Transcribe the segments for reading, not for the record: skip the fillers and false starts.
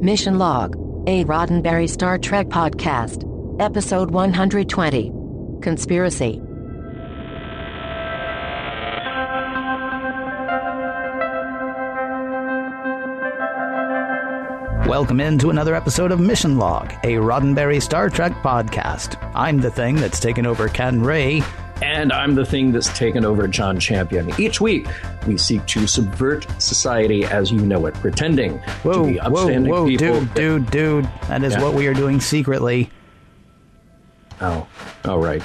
Mission Log, a Roddenberry Star Trek podcast. Episode 120. Conspiracy. Welcome into another episode of Mission Log, a Roddenberry Star Trek podcast. I'm the thing that's taken over Ken Ray. And I'm the thing that's taken over John Champion. Each week, we seek to subvert society as you know it, pretending to be upstanding people. Dude. That is what we are doing secretly. Oh, right.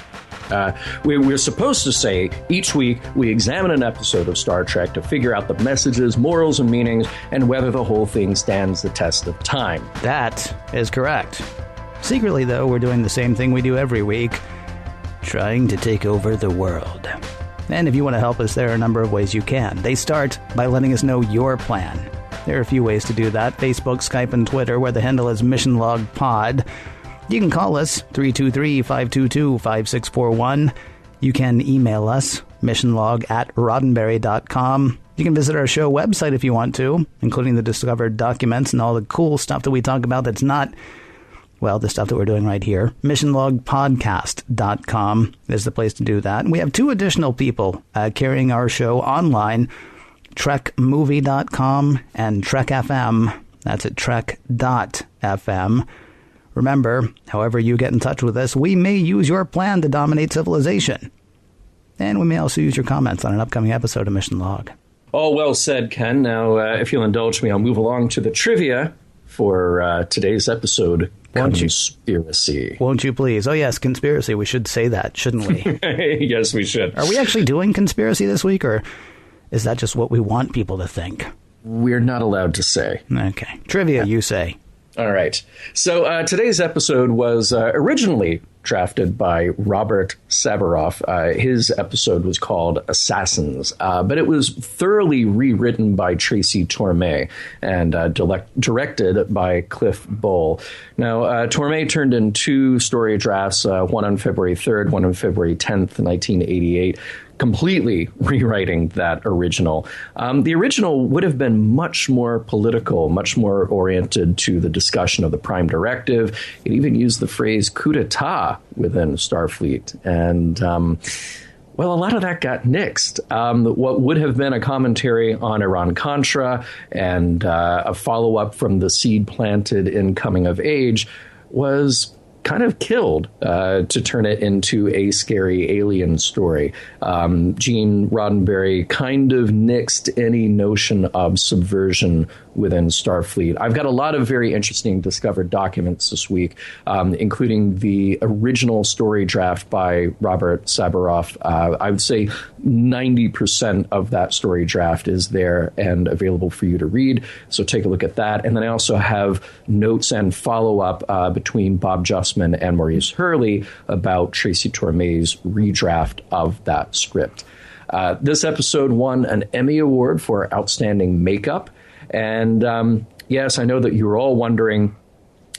We're supposed to say each week we examine an episode of Star Trek to figure out the messages, morals, and meanings, and whether the whole thing stands the test of time. That is correct. Secretly, though, we're doing the same thing we do every week, trying to take over the world. And if you want to help us, there are a number of ways you can. They start by letting us know your plan. There are a few ways to do that. Facebook, Skype, and Twitter, where the handle is MissionLogPod. You can call us, 323-522-5641. You can email us, missionlog@roddenberry.com. You can visit our show website if you want to, including the discovered documents and all the cool stuff that we talk about that's not, well, the stuff that we're doing right here. missionlogpodcast.com is the place to do that. And we have two additional people carrying our show online, trekmovie.com and Trek FM. That's at trek.fm. Remember, however you get in touch with us, we may use your plan to dominate civilization. And we may also use your comments on an upcoming episode of Mission Log. All well said, Ken. Now, if you'll indulge me, I'll move along to the trivia for today's episode. Conspiracy. Won't you please? Oh, yes, conspiracy. We should say that, shouldn't we? Yes, we should. Are we actually doing conspiracy this week, or is that just what we want people to think? We're not allowed to say. Okay. Trivia, you say. All right. So today's episode was originally drafted by Robert Sabaroff. His episode was called Assassins, but it was thoroughly rewritten by Tracy Torme and directed by Cliff Bull. Now, Torme turned in two story drafts, one on February 3rd, one on February 10th, 1988, completely rewriting that original. The original would have been much more political, much more oriented to the discussion of the Prime Directive. It even used the phrase coup d'etat within Starfleet. And, well, a lot of that got nixed. What would have been a commentary on Iran-Contra and a follow-up from the seed planted in Coming of Age was kind of killed to turn it into a scary alien story. Gene Roddenberry kind of nixed any notion of subversion within Starfleet. I've got a lot of very interesting discovered documents this week, including the original story draft by Robert Sabaroff. I would say 90% of that story draft is there and available for you to read. So take a look at that. And then I also have notes and follow-up between Bob Justman and Maurice Hurley about Tracy Torme's redraft of that script. This episode won an Emmy Award for Outstanding Makeup. And yes, I know that you're all wondering,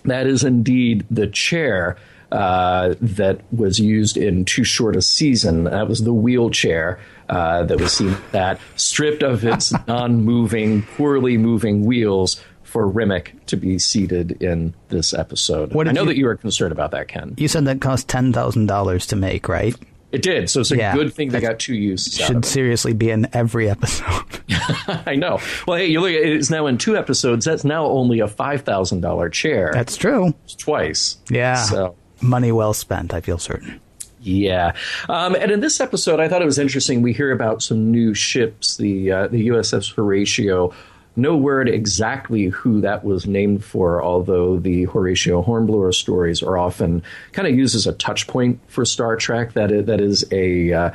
that is indeed the chair that was used in Too Short a Season. That was the wheelchair that was seen that stripped of its non-moving, poorly moving wheels for Rimmick to be seated in this episode. I know that you were concerned about that, Ken. You said that cost $10,000 to make, right? It did, so it's a good thing they got two uses out of it. Should seriously be in every episode. I know. Well, hey, you look, it's now in two episodes. That's now only a $5,000 chair. That's true. It's twice. Yeah. So money well spent, I feel certain. Yeah. And in this episode, I thought it was interesting. We hear about some new ships, the USS Horatio. No word exactly who that was named for, although the Horatio Hornblower stories are often kind of used as a touch point for Star Trek. That is a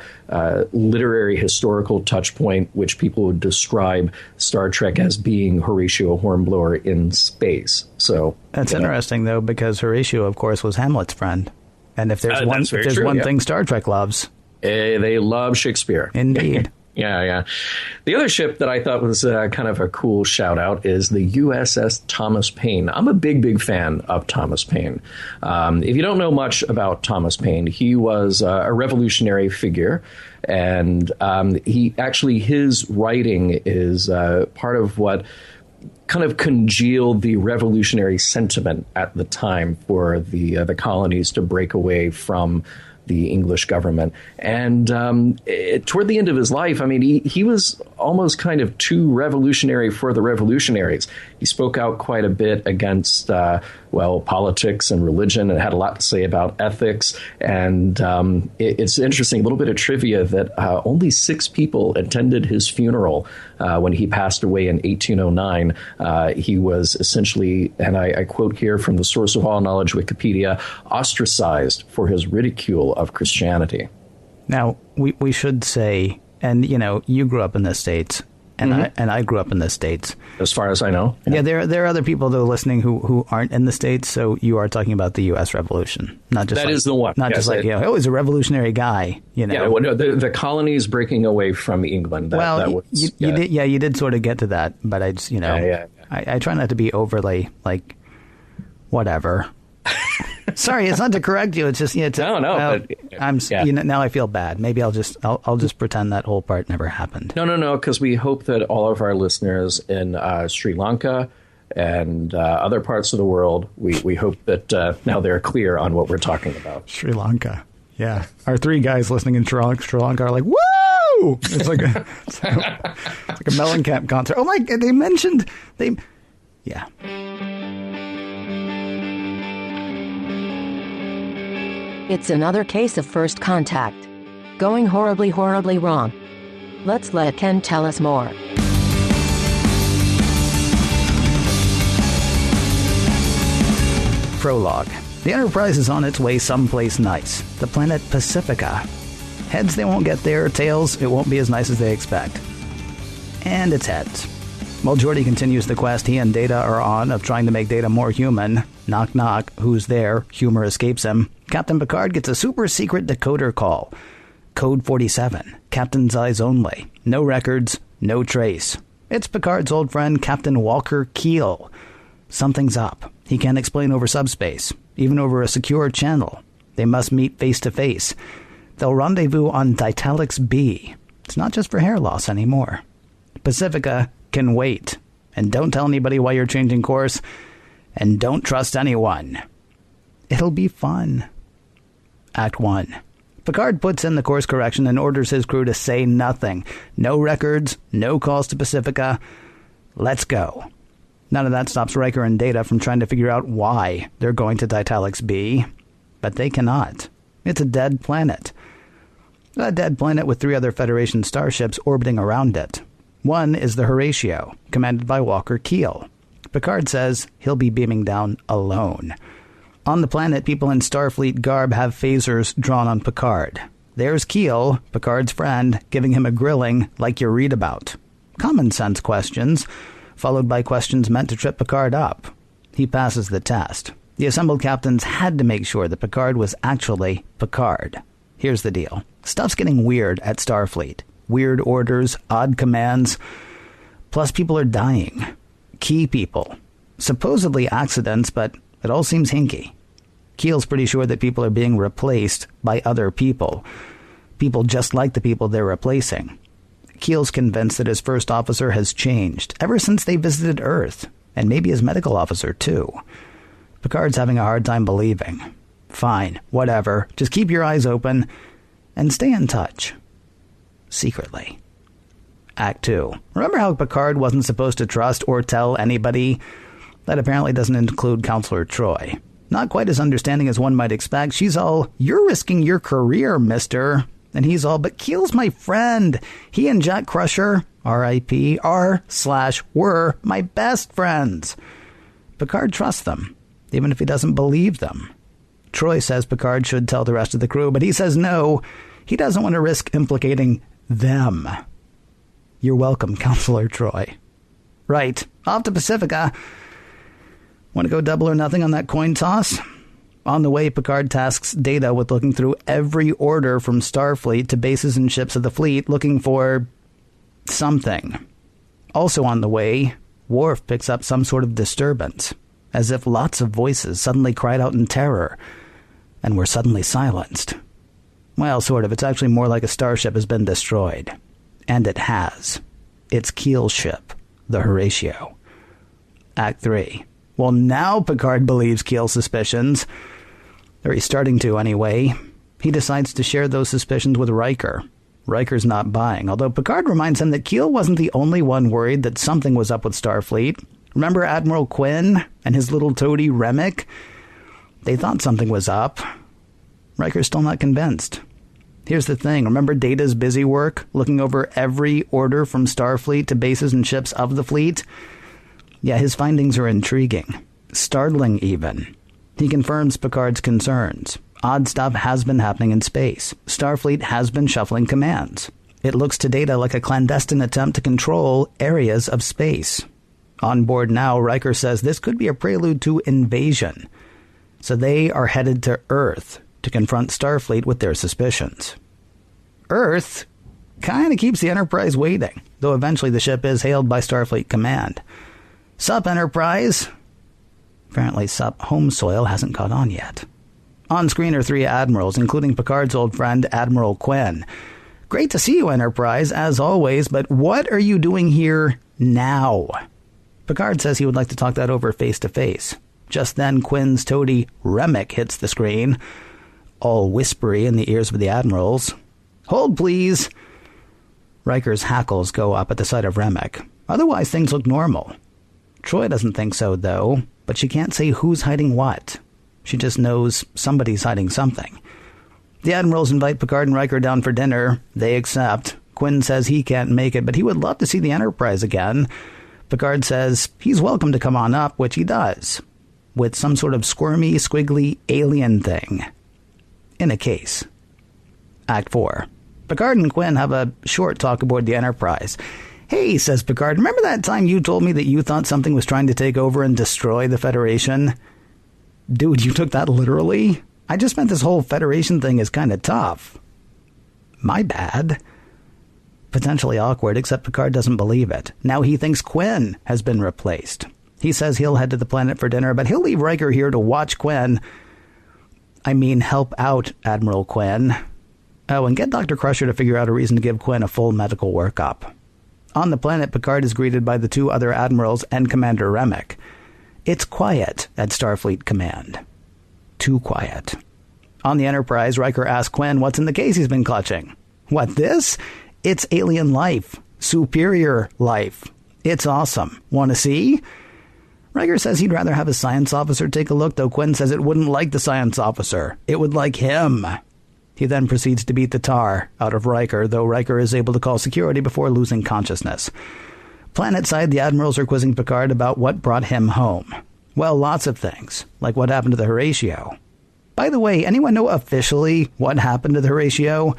literary historical touch point, which people would describe Star Trek as being Horatio Hornblower in space. So that's interesting, though, because Horatio, of course, was Hamlet's friend. And if there's one thing Star Trek loves, they love Shakespeare. Indeed. Yeah. The other ship that I thought was kind of a cool shout out is the USS Thomas Paine. I'm a big fan of Thomas Paine. If you don't know much about Thomas Paine, he was a revolutionary figure. And his writing is part of what kind of congealed the revolutionary sentiment at the time for the colonies to break away from the English government. And toward the end of his life, I mean, he was almost kind of too revolutionary for the revolutionaries. He spoke out quite a bit against, politics and religion, and had a lot to say about ethics. And it's interesting, a little bit of trivia, that only 6 people attended his funeral when he passed away in 1809. He was essentially, and I quote here from the source of all knowledge, Wikipedia, ostracized for his ridicule of Christianity. Now, we should say, and you grew up in the States, and I grew up in the States. As far as I know. Yeah, there are other people though listening who aren't in the States, so you are talking about the U.S. Revolution, not just that is the one, not just like he's a revolutionary guy. Yeah, well, no, the colonies breaking away from England. You did sort of get to that, but I just I try not to be overly like whatever. Sorry, it's not to correct you. It's just no. Now I feel bad. Maybe I'll just pretend that whole part never happened. No, because we hope that all of our listeners in Sri Lanka and other parts of the world, we hope that now they're clear on what we're talking about. Sri Lanka, yeah. Our 3 guys listening in Sri Lanka are like, woo! It's like a Mellencamp concert. Oh my God! Yeah. It's another case of first contact. Going horribly, horribly wrong. Let's let Ken tell us more. Prologue. The Enterprise is on its way someplace nice. The planet Pacifica. Heads, they won't get there. Tails, it won't be as nice as they expect. And it's heads. While Geordi continues the quest he and Data are on of trying to make Data more human, knock knock, who's there? Humor escapes him. Captain Picard gets a super secret decoder call. Code 47. Captain's eyes only. No records, no trace. It's Picard's old friend Captain Walker Keel. Something's up. He can't explain over subspace, even over a secure channel. They must meet face to face. They'll rendezvous on Ditalix B. It's not just for hair loss anymore. Pacifica can wait. And don't tell anybody why you're changing course. And don't trust anyone. It'll be fun. Act 1. Picard puts in the course correction and orders his crew to say nothing. No records, no calls to Pacifica. Let's go. None of that stops Riker and Data from trying to figure out why they're going to Ditalix B. But they cannot. It's a dead planet. A dead planet with 3 other Federation starships orbiting around it. One is the Horatio, commanded by Walker Keel. Picard says he'll be beaming down alone. On the planet, people in Starfleet garb have phasers drawn on Picard. There's Keel, Picard's friend, giving him a grilling like you read about. Common sense questions, followed by questions meant to trip Picard up. He passes the test. The assembled captains had to make sure that Picard was actually Picard. Here's the deal. Stuff's getting weird at Starfleet. Weird orders, odd commands. Plus people are dying. Key people. Supposedly accidents, but it all seems hinky. Keel's pretty sure that people are being replaced by other people. People just like the people they're replacing. Keel's convinced that his first officer has changed ever since they visited Earth, and maybe his medical officer too. Picard's having a hard time believing. Fine, whatever. Just keep your eyes open and stay in touch. Secretly. Act 2. Remember how Picard wasn't supposed to trust or tell anybody? That apparently doesn't include Counselor Troy. Not quite as understanding as one might expect. She's all, "You're risking your career, mister." And he's all, "But Keel's my friend. He and Jack Crusher, R.I.P., were my best friends." Picard trusts them, even if he doesn't believe them. Troy says Picard should tell the rest of the crew, but he says no. He doesn't want to risk implicating them. You're welcome, Counselor Troy. Right, off to Pacifica. Want to go double or nothing on that coin toss? On the way, Picard tasks Data with looking through every order from Starfleet to bases and ships of the fleet, looking for something. Also on the way, Worf picks up some sort of disturbance, as if lots of voices suddenly cried out in terror, and were suddenly silenced. Well, sort of. It's actually more like a starship has been destroyed. And it has. It's Keel's ship, the Horatio. Act 3. Well, now Picard believes Keel's suspicions. Or he's starting to, anyway. He decides to share those suspicions with Riker. Riker's not buying, although Picard reminds him that Keel wasn't the only one worried that something was up with Starfleet. Remember Admiral Quinn and his little toady Remick? They thought something was up. Riker's still not convinced. Here's the thing. Remember Data's busy work, looking over every order from Starfleet to bases and ships of the fleet? Yeah, his findings are intriguing. Startling, even. He confirms Picard's concerns. Odd stuff has been happening in space. Starfleet has been shuffling commands. It looks to Data like a clandestine attempt to control areas of space. On board now, Riker says this could be a prelude to invasion. So they are headed to Earth to confront Starfleet with their suspicions. Earth kind of keeps the Enterprise waiting, though eventually the ship is hailed by Starfleet Command. Sup, Enterprise? Apparently, sup home soil hasn't caught on yet. On screen are 3 admirals, including Picard's old friend, Admiral Quinn. Great to see you, Enterprise, as always, but what are you doing here now? Picard says he would like to talk that over face-to-face. Just then, Quinn's toady Remick hits the screen, all whispery in the ears of the admirals. Hold, please. Riker's hackles go up at the sight of Remick. Otherwise, things look normal. Troy doesn't think so, though, but she can't say who's hiding what. She just knows somebody's hiding something. The admirals invite Picard and Riker down for dinner. They accept. Quinn says he can't make it, but he would love to see the Enterprise again. Picard says he's welcome to come on up, which he does, with some sort of squirmy, squiggly alien thing in a case. Act 4. Picard and Quinn have a short talk aboard the Enterprise. Hey, says Picard, remember that time you told me that you thought something was trying to take over and destroy the Federation? Dude, you took that literally? I just meant this whole Federation thing is kind of tough. My bad. Potentially awkward, except Picard doesn't believe it. Now he thinks Quinn has been replaced. He says he'll head to the planet for dinner, but he'll leave Riker here to watch Quinn. I mean, help out Admiral Quinn. Oh, and get Dr. Crusher to figure out a reason to give Quinn a full medical workup. On the planet, Picard is greeted by the 2 other admirals and Commander Remick. It's quiet at Starfleet Command. Too quiet. On the Enterprise, Riker asks Quinn what's in the case he's been clutching. What, this? It's alien life. Superior life. It's awesome. Want to see? Riker says he'd rather have a science officer take a look, though Quinn says it wouldn't like the science officer. It would like him. He then proceeds to beat the tar out of Riker, though Riker is able to call security before losing consciousness. Planetside, the admirals are quizzing Picard about what brought him home. Well, lots of things, like what happened to the Horatio. By the way, anyone know officially what happened to the Horatio?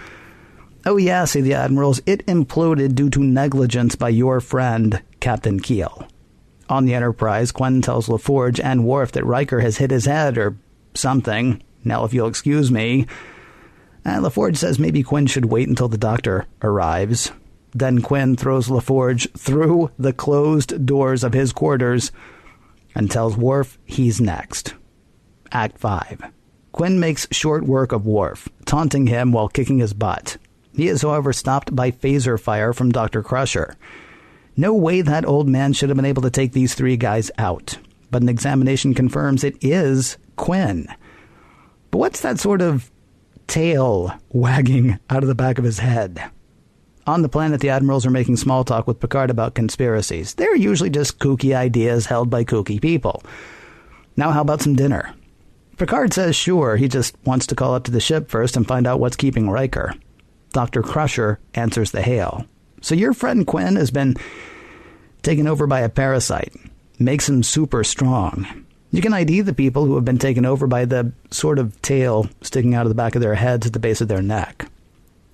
Oh yeah, say the admirals, it imploded due to negligence by your friend, Captain Keel. On the Enterprise, Quinn tells LaForge and Worf that Riker has hit his head or something. Now, if you'll excuse me. LaForge says maybe Quinn should wait until the doctor arrives. Then Quinn throws LaForge through the closed doors of his quarters and tells Worf he's next. Act 5. Quinn makes short work of Worf, taunting him while kicking his butt. He is, however, stopped by phaser fire from Dr. Crusher. No way that old man should have been able to take these 3 guys out, but an examination confirms it is Quinn. But what's that sort of tail wagging out of the back of his head? On the planet, the admirals are making small talk with Picard about conspiracies. They're usually just kooky ideas held by kooky people. Now how about some dinner? Picard says sure, he just wants to call up to the ship first and find out what's keeping Riker. Dr. Crusher answers the hail. So your friend Quinn has been taken over by a parasite. Makes him super strong. You can ID the people who have been taken over by the sort of tail sticking out of the back of their heads at the base of their neck.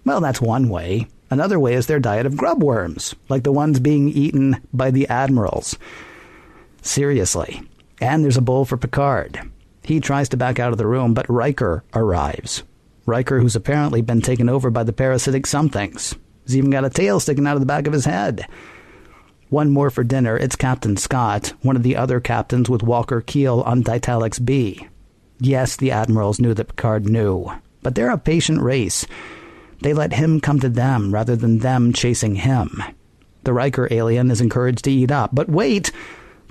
Well, that's one way. Another way is their diet of grub worms, like the ones being eaten by the admirals. Seriously. And there's a bowl for Picard. He tries to back out of the room, but Riker arrives. Riker, who's apparently been taken over by the parasitic somethings. He's even got a tail sticking out of the back of his head. One more for dinner. It's Captain Scott, one of the other captains with Walker Keel on Ditalix B. Yes, the admirals knew that Picard knew, but they're a patient race. They let him come to them rather than them chasing him. The Riker alien is encouraged to eat up, but wait!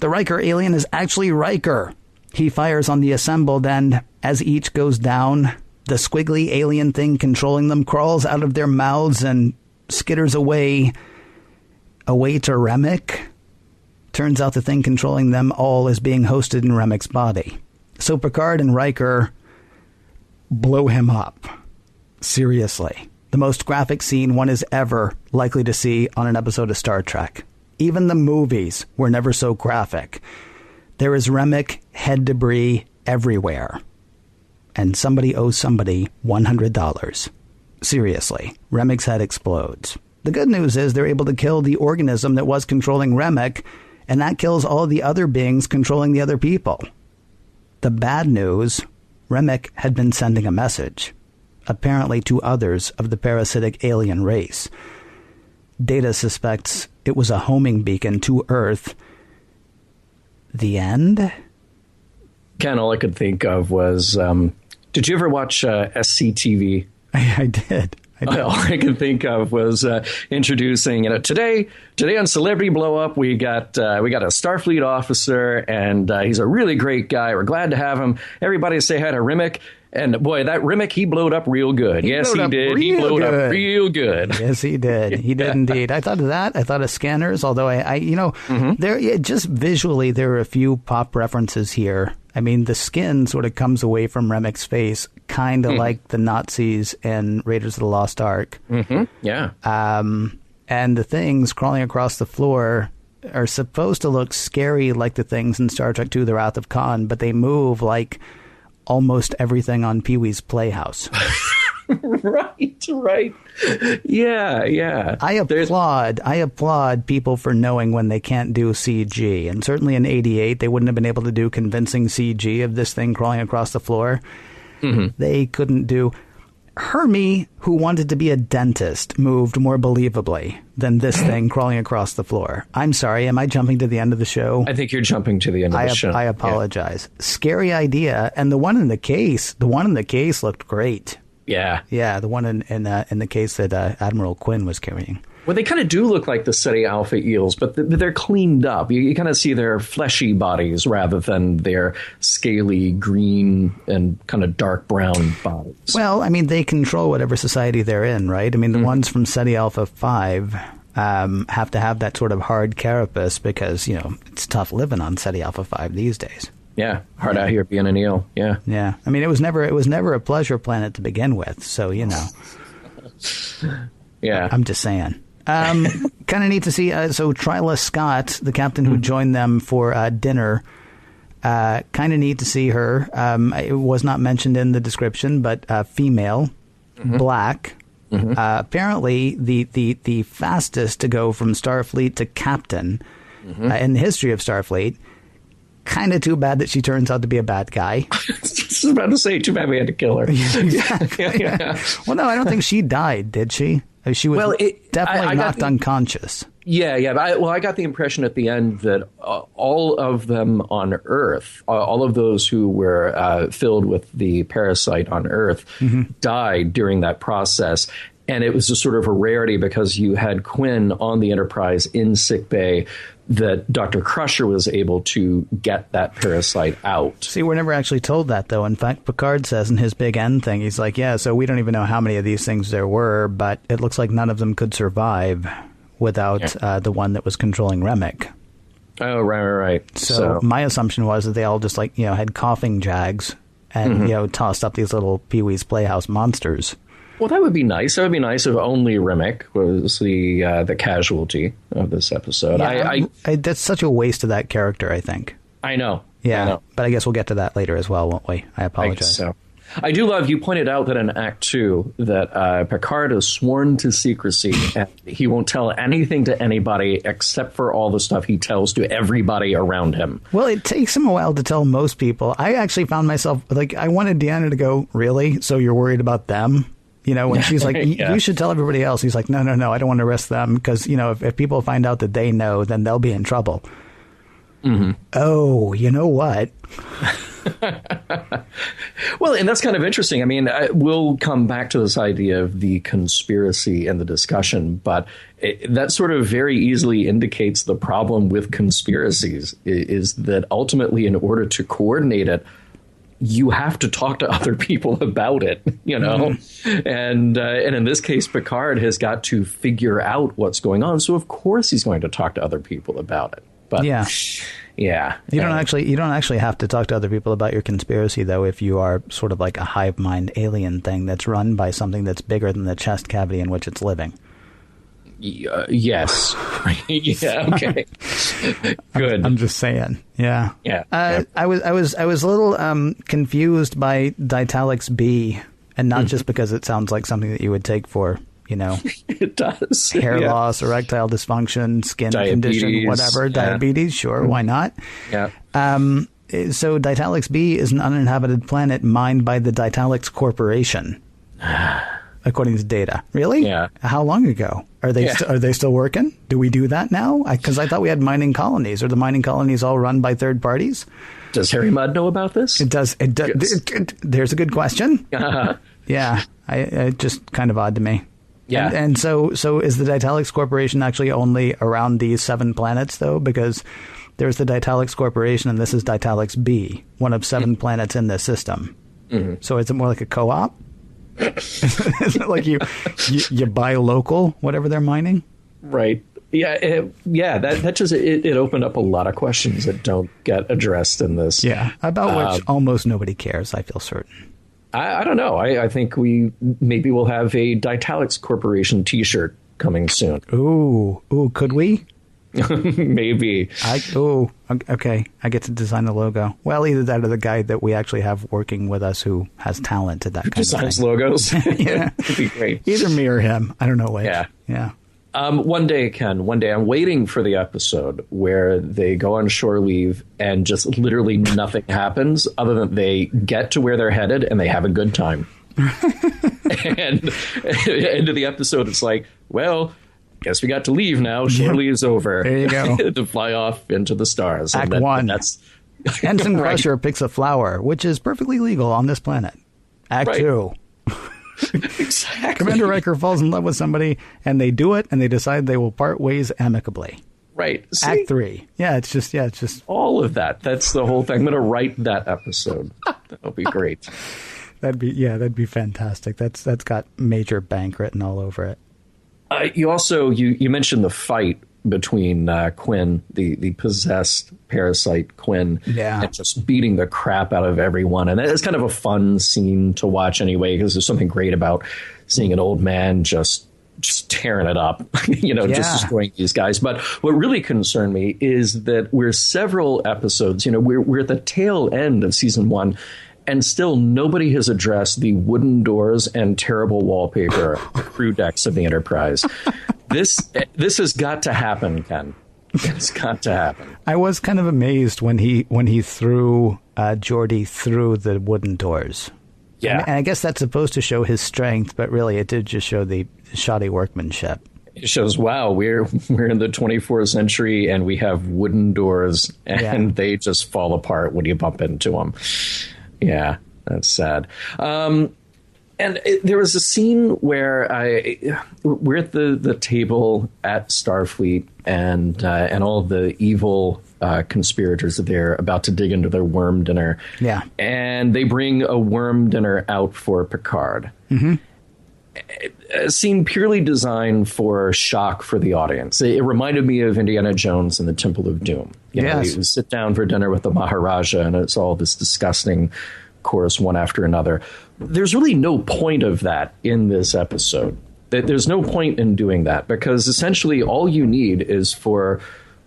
The Riker alien is actually Riker. He fires on the assembled, and as each goes down, the squiggly alien thing controlling them crawls out of their mouths and skitters away to Remick. Turns out the thing controlling them all is being hosted in Remick's body. So Picard and Riker blow him up. Seriously. The most graphic scene one is ever likely to see on an episode of Star Trek. Even the movies were never so graphic. There is Remick head debris everywhere. And somebody owes somebody $100. Seriously, Remick's head explodes. The good news is they're able to kill the organism that was controlling Remick, and that kills all the other beings controlling the other people. The bad news, Remick had been sending a message, apparently to others of the parasitic alien race. Data suspects it was a homing beacon to Earth. The end? Ken, all I could think of was, did you ever watch SCTV? I did. All I could think of was introducing, today on Celebrity Blow Up, we got a Starfleet officer, and he's a really great guy. We're glad to have him. Everybody say hi to Remick. And boy, that Remick, he blowed up real good. Yes, he did. He blowed up real good. Yes, he did. He did indeed. I thought of that. I thought of Scanners, although there just visually, there are a few pop references here. I mean, the skin sort of comes away from Remick's face, kind of like the Nazis in Raiders of the Lost Ark. Mm-hmm. Yeah. And the things crawling across the floor are supposed to look scary like the things in Star Trek II, The Wrath of Khan, but they move like almost everything on Pee-wee's Playhouse. Right. Yeah. I applaud people for knowing when they can't do CG. And certainly in 88, they wouldn't have been able to do convincing CG of this thing crawling across the floor. Mm-hmm. They couldn't do... Hermie, who wanted to be a dentist, moved more believably than this thing crawling across the floor. I'm sorry, am I jumping to the end of the show? I think you're jumping to the end of the show. I apologize. Yeah. Scary idea. And the one in the case looked great. Yeah. Yeah, the one in the case that Admiral Quinn was carrying. Well, they kind of do look like the SETI Alpha eels, but they're cleaned up. You kind of see their fleshy bodies rather than their scaly green and kind of dark brown bodies. Well, I mean, they control whatever society they're in, right? I mean, the ones from SETI Alpha 5 have to have that sort of hard carapace because, it's tough living on SETI Alpha 5 these days. Yeah, hard out here being an eel. Yeah. Yeah. I mean, it was never a pleasure planet to begin with, so, Yeah. I'm just saying. Kind of neat to see. So Twyla Scott, the captain who joined them for dinner, kind of neat to see her. It was not mentioned in the description, but female, black. Mm-hmm. Apparently, the fastest to go from Starfleet to captain in the history of Starfleet. Kind of too bad that she turns out to be a bad guy. I was just about to say, too bad we had to kill her. Exactly. Yeah. Well, no, I don't think she died, did she? She was definitely knocked unconscious. Yeah. I got the impression at the end that all of them on Earth, all of those who were filled with the parasite on Earth, died during that process. And it was a sort of a rarity because you had Quinn on the Enterprise in sickbay that Dr. Crusher was able to get that parasite out. See, we're never actually told that, though. In fact, Picard says in his big end thing, he's like, yeah, so we don't even know how many of these things there were, but it looks like none of them could survive without the one that was controlling Remick. Oh, right. So my assumption was that they all just had coughing jags and, tossed up these little Pee-wee's Playhouse monsters. Well, that would be nice. That would be nice if only Remick was the casualty of this episode. Yeah, that's such a waste of that character, I think. I know. Yeah, I know. But I guess we'll get to that later as well, won't we? I apologize. So. I do love, you pointed out that in Act 2 that Picard is sworn to secrecy and he won't tell anything to anybody except for all the stuff he tells to everybody around him. Well, it takes him a while to tell most people. I actually found myself, I wanted Deanna to go, really? So you're worried about them? When she's like, you should tell everybody else. He's like, no, I don't want to risk them because, if people find out that they know, then they'll be in trouble. Mm-hmm. Oh, you know what? Well, and that's kind of interesting. I mean, we'll come back to this idea of the conspiracy in the discussion, but that sort of very easily indicates the problem with conspiracies is that ultimately, in order to coordinate it, you have to talk to other people about it, you know, and in this case, Picard has got to figure out what's going on. So, of course, he's going to talk to other people about it. But yeah. You don't actually have to talk to other people about your conspiracy, though, if you are sort of like a hive mind alien thing that's run by something that's bigger than the chest cavity in which it's living. Yes. Yeah. Okay. Good. I'm just saying. Yeah. Yeah. I was a little confused by Ditalix B, and not just because it sounds like something that you would take for, you know, it does. Hair loss, erectile dysfunction, skin condition, whatever. Diabetes. Sure. Why not? Yeah. So Ditalix B is an uninhabited planet mined by the Ditalix Corporation. According to data. Really? Yeah. How long ago? Are they are they still working? Do we do that now? Because I thought we had mining colonies. Are the mining colonies all run by third parties? Does Harry Mudd know about this? It does. There's a good question. Yeah. It just kind of odd to me. Yeah. And so is the Ditalix Corporation actually only around these 7 planets, though? Because there's the Ditalix Corporation, and this is Ditalix B, one of 7 planets in this system. So is it more like a co-op? Is it like you buy local, whatever they're mining? Right. Yeah. That just it opened up a lot of questions that don't get addressed in this. Yeah. About which almost nobody cares, I feel certain. I don't know. I think we'll have a Ditalix Corporation T-shirt coming soon. Ooh, could we? Maybe. Okay. I get to design the logo. Well, either that or the guy that we actually have working with us who has talent at that kind of thing. Designs logos. Yeah. It'd be great. Either me or him. I don't know which. Yeah. One day, Ken, I'm waiting for the episode where they go on shore leave and just literally nothing happens other than they get to where they're headed and they have a good time. And at the end of the episode, it's like, well, guess we got to leave now. Shore leave is over. There you go. To fly off into the stars. Act 1. That's Ensign Crusher picks a flower, which is perfectly legal on this planet. Act 2. Exactly. Commander Riker falls in love with somebody, and they do it, and they decide they will part ways amicably. Right. See? Act 3. Yeah, it's just all of that. That's the whole thing. I'm going to write that episode. That'll be great. That'd be fantastic. That's got Major Bank written all over it. You also you mentioned the fight between Quinn, the possessed parasite Quinn, and just beating the crap out of everyone. And it's kind of a fun scene to watch anyway, because there's something great about seeing an old man just tearing it up, just destroying these guys. But what really concerned me is that we're several episodes, we're at the tail end of season 1. And still, nobody has addressed the wooden doors and terrible wallpaper on the crew decks of the Enterprise. This has got to happen, Ken. It's got to happen. I was kind of amazed when he threw Geordi through the wooden doors. Yeah, and I guess that's supposed to show his strength, but really, it did just show the shoddy workmanship. It shows, wow, we're in the 24th century and we have wooden doors, and they just fall apart when you bump into them. Yeah, that's sad. And there was a scene where we're at the table at Starfleet, and all the evil conspirators are there about to dig into their worm dinner. Yeah, and they bring a worm dinner out for Picard. Mm-hmm. A scene purely designed for shock for the audience. It reminded me of Indiana Jones and the Temple of Doom. You sit down for dinner with the Maharaja, and it's all this disgusting chorus one after another. There's really no point of that in this episode. There's no point in doing that, because essentially all you need is for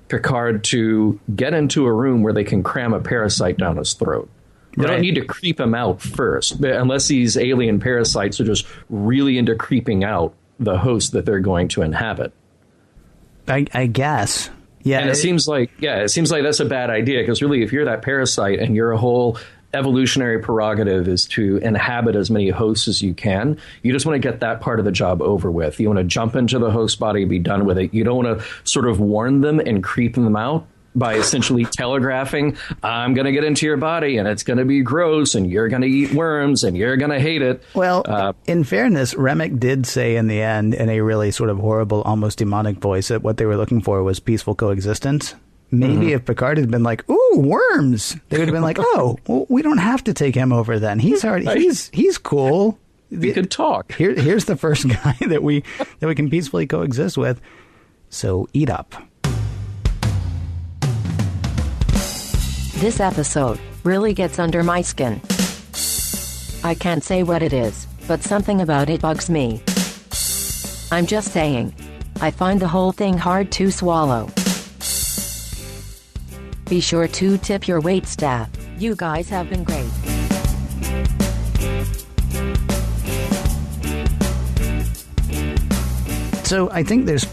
Picard to get into a room where they can cram a parasite down his throat. They don't need to creep him out first, unless these alien parasites are just really into creeping out the host that they're going to inhabit. I guess. Yeah. And it seems like that's a bad idea, because really, if you're that parasite and your whole evolutionary prerogative is to inhabit as many hosts as you can, you just want to get that part of the job over with. You want to jump into the host body and be done with it. You don't want to sort of warn them and creep them out by essentially telegraphing, I'm going to get into your body and it's going to be gross and you're going to eat worms and you're going to hate it. Well, in fairness, Remick did say in the end, in a really sort of horrible, almost demonic voice, that what they were looking for was peaceful coexistence. Maybe if Picard had been like, ooh, worms, they would have been like, oh, well, we don't have to take him over then. He's already, he's cool. We could talk. Here's the first guy that we can peacefully coexist with. So eat up. This episode really gets under my skin. I can't say what it is, but something about it bugs me. I'm just saying. I find the whole thing hard to swallow. Be sure to tip your waitstaff. You guys have been great. So I think there's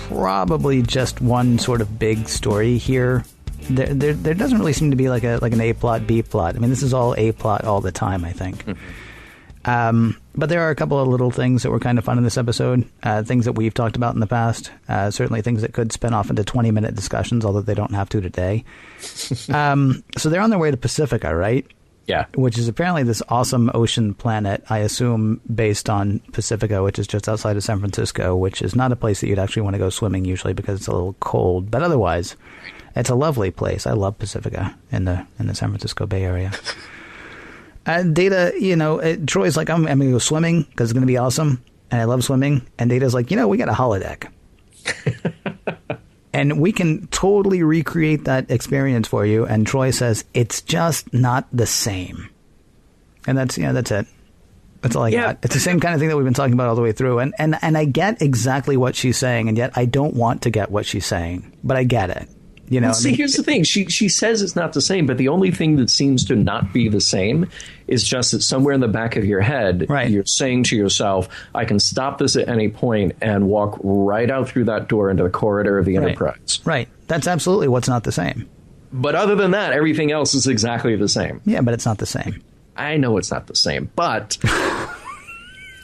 probably just one sort of big story here. There doesn't really seem to be like an A plot, B plot. I mean, this is all A plot all the time, I think. But there are a couple of little things that were kind of fun in this episode, things that we've talked about in the past, certainly things that could spin off into 20-minute discussions, although they don't have to today. So they're on their way to Pacifica, right? Yeah. Which is apparently this awesome ocean planet, I assume based on Pacifica, which is just outside of San Francisco, which is not a place that you'd actually want to go swimming usually because it's a little cold. But otherwise, it's a lovely place. I love Pacifica in the San Francisco Bay Area. Data, Troy's like, I'm going to go swimming because it's going to be awesome. And I love swimming. And Data's like, we got a holodeck. And we can totally recreate that experience for you. And Troy says, it's just not the same. And that's it. That's all I got. It's the same kind of thing that we've been talking about all the way through. And I get exactly what she's saying. And yet I don't want to get what she's saying. But I get it. Here's the thing. She says it's not the same, but the only thing that seems to not be the same is just that somewhere in the back of your head, You're saying to yourself, I can stop this at any point and walk right out through that door into the corridor of the Enterprise. Right. That's absolutely what's not the same. But other than that, everything else is exactly the same. Yeah, but it's not the same. I know it's not the same, but...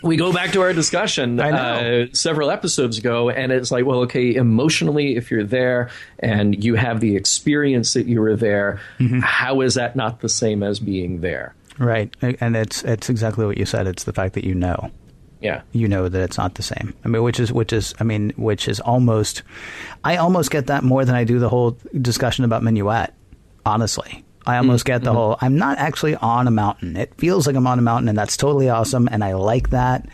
We go back to our discussion several episodes ago, and it's like, well, okay, emotionally, if you're there and you have the experience that you were there, how is that not the same as being there? Right. And it's exactly what you said. It's the fact that Yeah. You know that it's not the same. I mean, which is almost, I almost get that more than I do the whole discussion about Minuet, honestly. I almost get the whole, I'm not actually on a mountain. It feels like I'm on a mountain, and that's totally awesome, and I like that.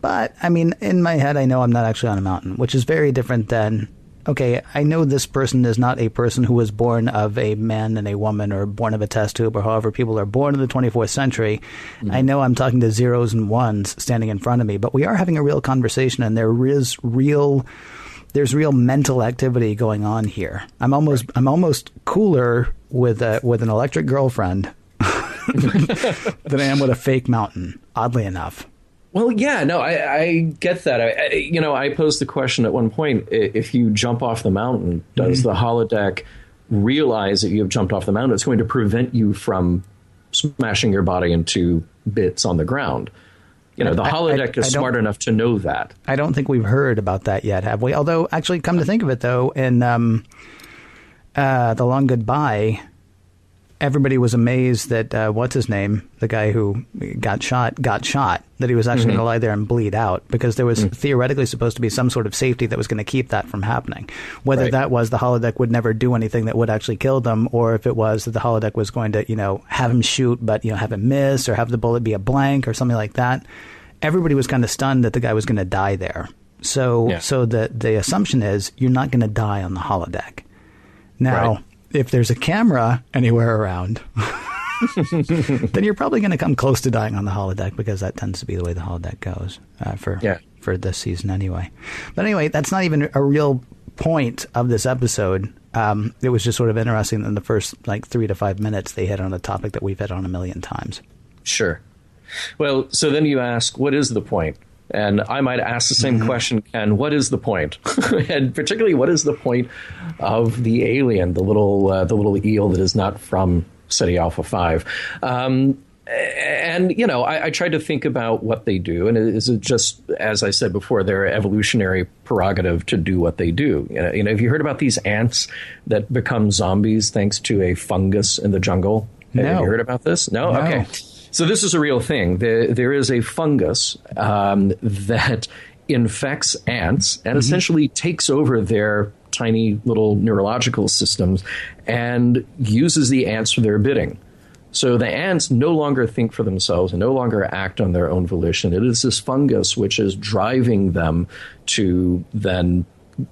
But, I mean, in my head, I know I'm not actually on a mountain, which is very different than, okay, I know this person is not a person who was born of a man and a woman or born of a test tube or however people are born in the 24th century. I know I'm talking to zeros and ones standing in front of me, but we are having a real conversation, and there's real mental activity going on here. I'm almost cooler with an electric girlfriend than I am with a fake mountain, oddly enough. Well, yeah, no, I get that. I posed the question at one point, if you jump off the mountain, does the holodeck realize that you have jumped off the mountain? It's going to prevent you from smashing your body into bits on the ground. The holodeck is smart enough to know that. I don't think we've heard about that yet, have we? Although, actually, come to think of it, though, in The Long Goodbye, everybody was amazed that, what's his name, the guy who got shot, that he was actually going to lie there and bleed out, because there was theoretically supposed to be some sort of safety that was going to keep that from happening. Whether that was the holodeck would never do anything that would actually kill them, or if it was that the holodeck was going to, have him shoot, but, have him miss, or have the bullet be a blank or something like that. Everybody was kind of stunned that the guy was going to die there. So the assumption is you're not going to die on the holodeck. Now, if there's a camera anywhere around, then you're probably going to come close to dying on the holodeck, because that tends to be the way the holodeck goes for this season anyway. But anyway, that's not even a real point of this episode. It was just sort of interesting that in the first 3 to 5 minutes they hit on a topic that we've hit on a million times. Sure. Well, so then you ask, what is the point? And I might ask the same question, Ken, what is the point? And particularly, what is the point of the alien, the little eel that is not from City Alpha 5? And, I tried to think about what they do. And is it just, as I said before, their evolutionary prerogative to do what they do? Have you heard about these ants that become zombies thanks to a fungus in the jungle? No. Have you heard about this? No? Okay. So this is a real thing. There is a fungus that infects ants and essentially takes over their tiny little neurological systems and uses the ants for their bidding. So the ants no longer think for themselves and no longer act on their own volition. It is this fungus which is driving them to then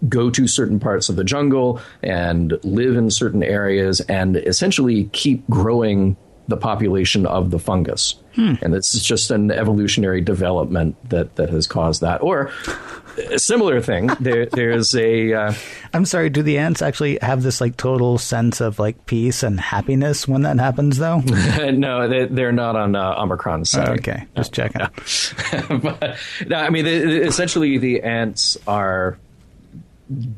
go to certain parts of the jungle and live in certain areas and essentially keep growing the population of the fungus. And this is just an evolutionary development that has caused that. Or a similar thing, there's a... I'm sorry, do the ants actually have this like total sense of like peace and happiness when that happens, though? No, they're not on Omicron's side. Oh, okay, just checking. But, no, I mean, essentially the ants are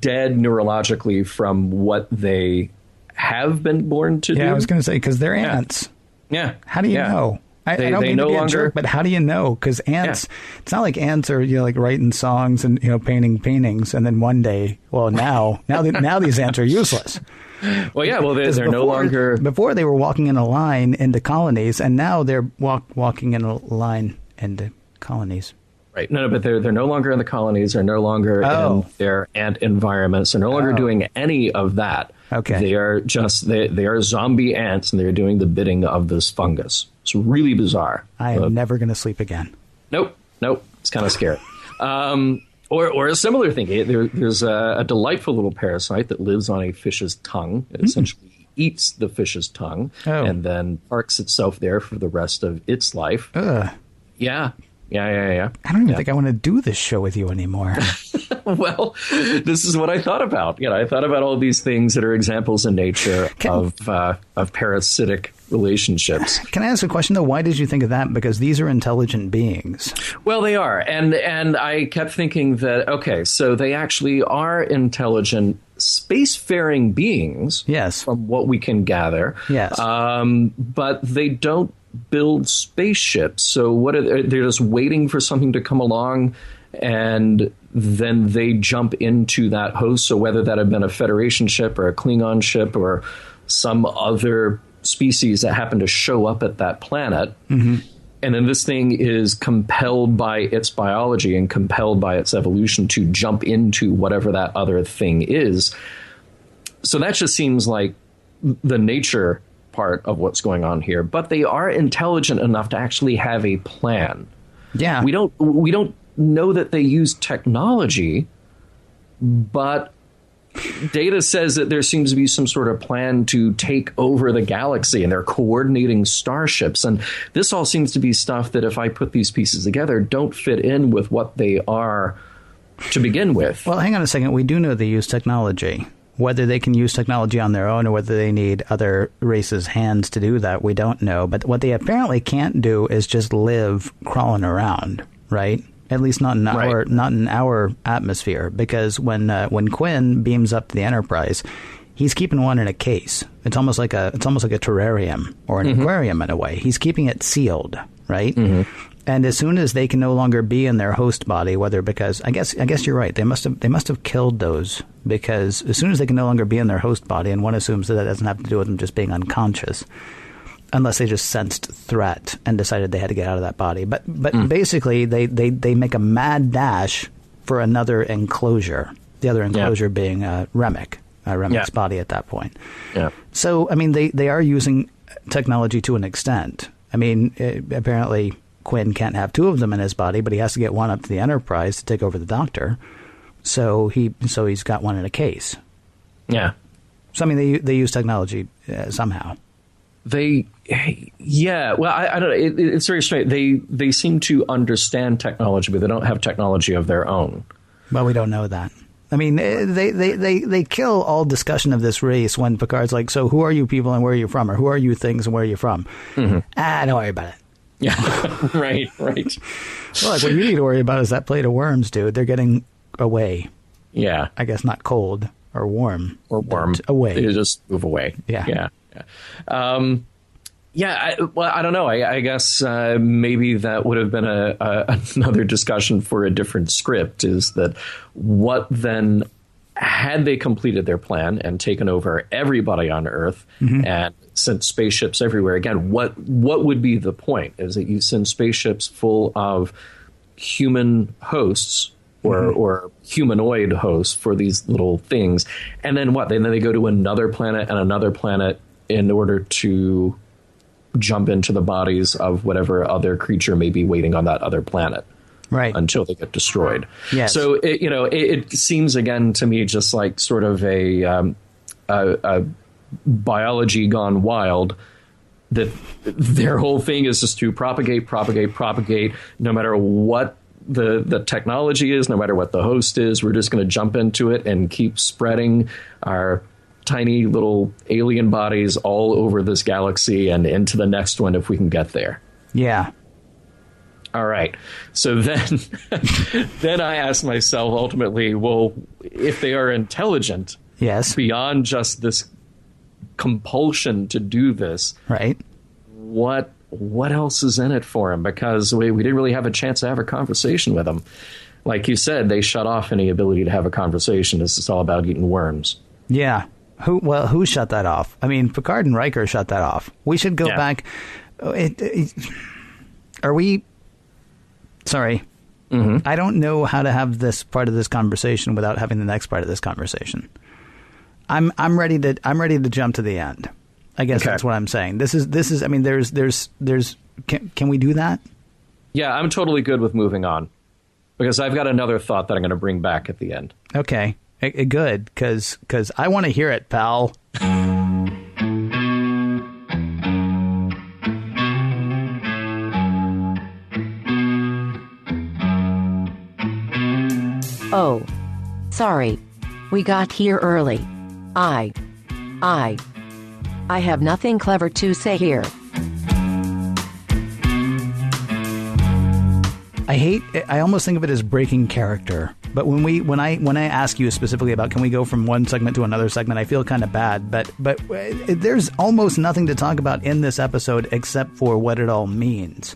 dead neurologically from what they have been born to do. Yeah, I was going to say, because they're ants. Yeah. How do you know? I don't mean to be a jerk, but how do you know? Because ants, it's not like ants are like writing songs and painting paintings, and then one day, now these ants are useless. Well, yeah, they're no longer. Before they were walking in a line into colonies, and now they're walking in a line into colonies. Right. No, but they're no longer in the colonies. They're no longer in their ant environments. They're no longer doing any of that. Okay. They are just they are zombie ants, and they're doing the bidding of this fungus. It's really bizarre. I am never going to sleep again. Nope. It's kind of scary. Or a similar thing. There's a delightful little parasite that lives on a fish's tongue. It essentially eats the fish's tongue and then parks itself there for the rest of its life. Yeah. I don't even think I want to do this show with you anymore. Well, this is what I thought about. I thought about all these things that are examples in nature of parasitic relationships. Can I ask a question, though? Why did you think of that? Because these are intelligent beings. Well, they are. And I kept thinking that, okay, so they actually are intelligent spacefaring beings. Yes. From what we can gather. Yes. But they don't build spaceships. So they're just waiting for something to come along, and then they jump into that host. So whether that had been a Federation ship or a Klingon ship or some other species that happened to show up at that planet, and then this thing is compelled by its biology and compelled by its evolution to jump into whatever that other thing is. So that just seems like the nature part of what's going on here. But they are intelligent enough to actually have a plan. Yeah. We don't know that they use technology, but data says that there seems to be some sort of plan to take over the galaxy, and they're coordinating starships. And this all seems to be stuff that, if I put these pieces together, don't fit in with what they are to begin with. Well, hang on a second. We do know they use technology. Whether they can use technology on their own or whether they need other races' hands to do that, we don't know. But what they apparently can't do is just live crawling around, right? At least not in our atmosphere. Because when Quinn beams up the Enterprise, he's keeping one in a case. It's almost like a terrarium or an aquarium in a way. He's keeping it sealed, right? And as soon as they can no longer be in their host body, whether because I guess you're right, they must have killed those, because as soon as they can no longer be in their host body, and one assumes that doesn't have to do with them just being unconscious, unless they just sensed threat and decided they had to get out of that body. But basically they make a mad dash for another enclosure. The other enclosure being Remek's body at that point. Yeah. So I mean they are using technology to an extent. I mean apparently Quinn can't have two of them in his body, but he has to get one up to the Enterprise to take over the Doctor. So he's got one in a case. Yeah. So I mean, they use technology somehow. Well, I don't know. It's very strange. They seem to understand technology, but they don't have technology of their own. Well, we don't know that. I mean, they kill all discussion of this race when Picard's like, so who are you people and where are you from? Or who are you things and where are you from? Don't worry about it. Yeah, right. Well, like, what you need to worry about is that plate of worms, dude. They're getting away. Yeah. I guess not cold or warm. Or warm. Away. They just move away. Yeah. Yeah, I don't know. I guess maybe that would have been another discussion for a different script, is that what then, had they completed their plan and taken over everybody on Earth and sent spaceships everywhere, again, what would be the point? Is that you send spaceships full of human hosts or humanoid hosts for these little things, and then what? Then they go to another planet and another planet in order to jump into the bodies of whatever other creature may be waiting on that other planet, right? Until they get destroyed. Yes. So it seems again to me just like sort of a biology gone wild. That their whole thing is just to propagate, no matter what the technology is, no matter what the host is. We're just going to jump into it and keep spreading our tiny little alien bodies all over this galaxy and into the next one if we can get there. Yeah. All right. So then I asked myself ultimately, well, if they are intelligent, yes, beyond just this compulsion to do this, right? What else is in it for them? Because we didn't really have a chance to have a conversation with them. Like you said, they shut off any ability to have a conversation. This is all about eating worms. Yeah. Who shut that off? I mean, Picard and Riker shut that off. We should go back. Are we? Sorry. I don't know how to have this part of this conversation without having the next part of this conversation. I'm ready to jump to the end. I guess that's what I'm saying. This is. I mean, there's. Can we do that? Yeah, I'm totally good with moving on, because I've got another thought that I'm going to bring back at the end. Okay. Good, because I want to hear it, pal. Oh, sorry. We got here early. I have nothing clever to say here. I almost think of it as breaking character. But when I ask you specifically about can we go from one segment to another segment, I feel kind of bad. But there's almost nothing to talk about in this episode except for what it all means.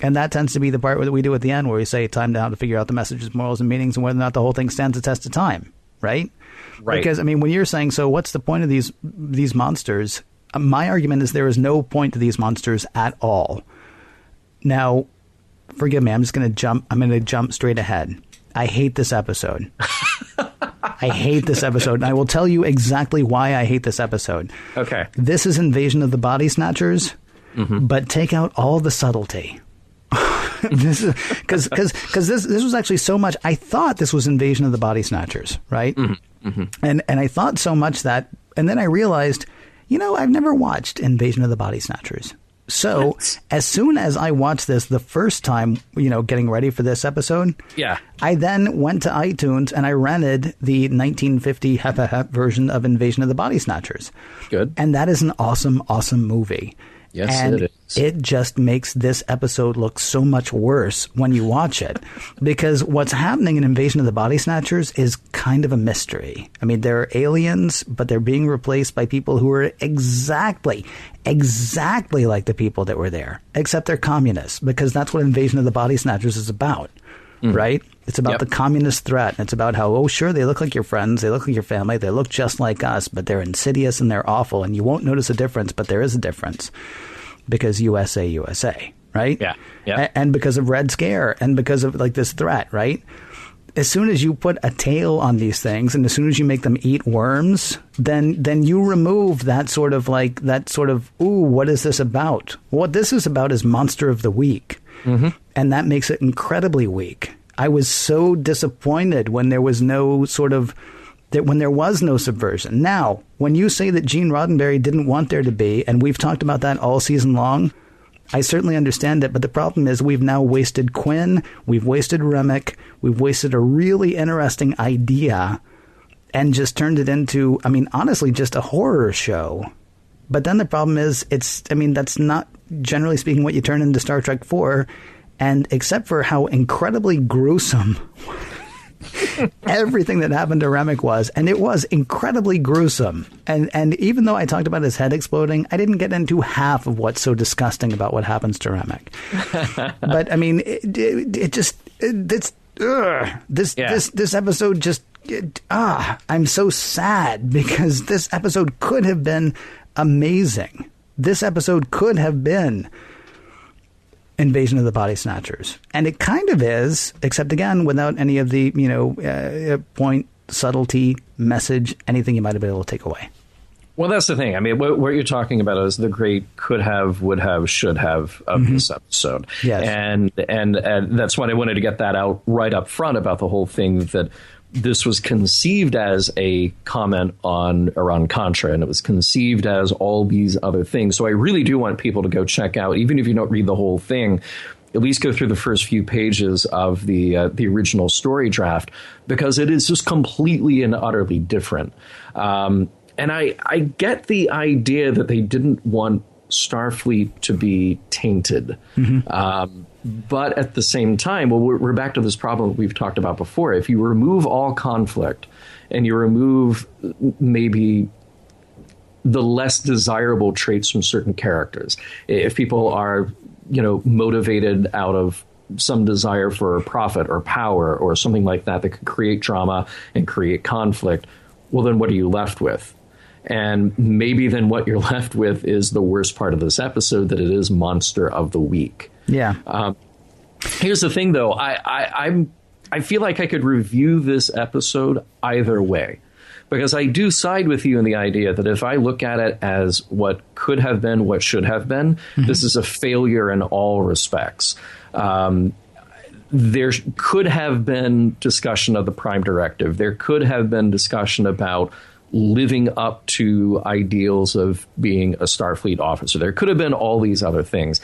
And that tends to be the part that we do at the end, where we say time down to figure out the messages, morals, and meanings, and whether or not the whole thing stands the test of time. Right? Because, I mean, when you're saying, so what's the point of these monsters? My argument is there is no point to these monsters at all. Now, forgive me, I'm going to jump straight ahead. I hate this episode. I hate this episode. And I will tell you exactly why I hate this episode. Okay. This is Invasion of the Body Snatchers, but take out all the subtlety. This is because this was actually so much. I thought this was Invasion of the Body Snatchers, right? And I thought so much that, and then I realized, I've never watched Invasion of the Body Snatchers. So as soon as I watched this the first time, getting ready for this episode, I then went to iTunes and I rented the 1950 version of Invasion of the Body Snatchers. Good. And that is an awesome, awesome movie. Yes, and it is. It just makes this episode look so much worse when you watch it, because what's happening in Invasion of the Body Snatchers is kind of a mystery. I mean, they're aliens, but they're being replaced by people who are exactly like the people that were there, except they're communists, because that's what Invasion of the Body Snatchers is about. Right? It's about the communist threat. And it's about how, sure, they look like your friends. They look like your family. They look just like us, but they're insidious and they're awful. And you won't notice a difference, but there is a difference because USA, right? Yeah. And because of Red Scare and because of this threat, right? As soon as you put a tail on these things and as soon as you make them eat worms, then you remove that sort of ooh, what is this about? What this is about is Monster of the Week. And that makes it incredibly weak. I was so disappointed when there was no subversion. Now, when you say that Gene Roddenberry didn't want there to be, and we've talked about that all season long, I certainly understand it. But the problem is we've now wasted Quinn, we've wasted Remick, we've wasted a really interesting idea and just turned it into, honestly, just a horror show. But then the problem is that's not, generally speaking, what you turn into Star Trek 4. And except for how incredibly gruesome everything that happened to Remick was, and it was incredibly gruesome. And even though I talked about his head exploding, I didn't get into half of what's so disgusting about what happens to Remick. But I mean, this episode just, I'm so sad because this episode could have been amazing. This episode could have been Invasion of the Body Snatchers. And it kind of is, except again, without any of the, point, subtlety, message, anything you might have been able to take away. Well, that's the thing. I mean, what you're talking about is the great could have, would have, should have of this episode. Yes. And that's why I wanted to get that out right up front about the whole thing, that this was conceived as a comment on Iran Contra, and it was conceived as all these other things. So I really do want people to go check out, even if you don't read the whole thing, at least go through the first few pages of the original story draft, because it is just completely and utterly different. And I get the idea that they didn't want Starfleet to be tainted. But at the same time, well, we're back to this problem we've talked about before. If you remove all conflict and you remove maybe the less desirable traits from certain characters, if people are, motivated out of some desire for profit or power or something like that could create drama and create conflict, well, then what are you left with? And maybe then what you're left with is the worst part of this episode, that it is Monster of the Week. Yeah. Here's the thing, though. I feel like I could review this episode either way, because I do side with you in the idea that if I look at it as what could have been, what should have been, this is a failure in all respects. There could have been discussion of the Prime Directive. There could have been discussion about living up to ideals of being a Starfleet officer. There could have been all these other things.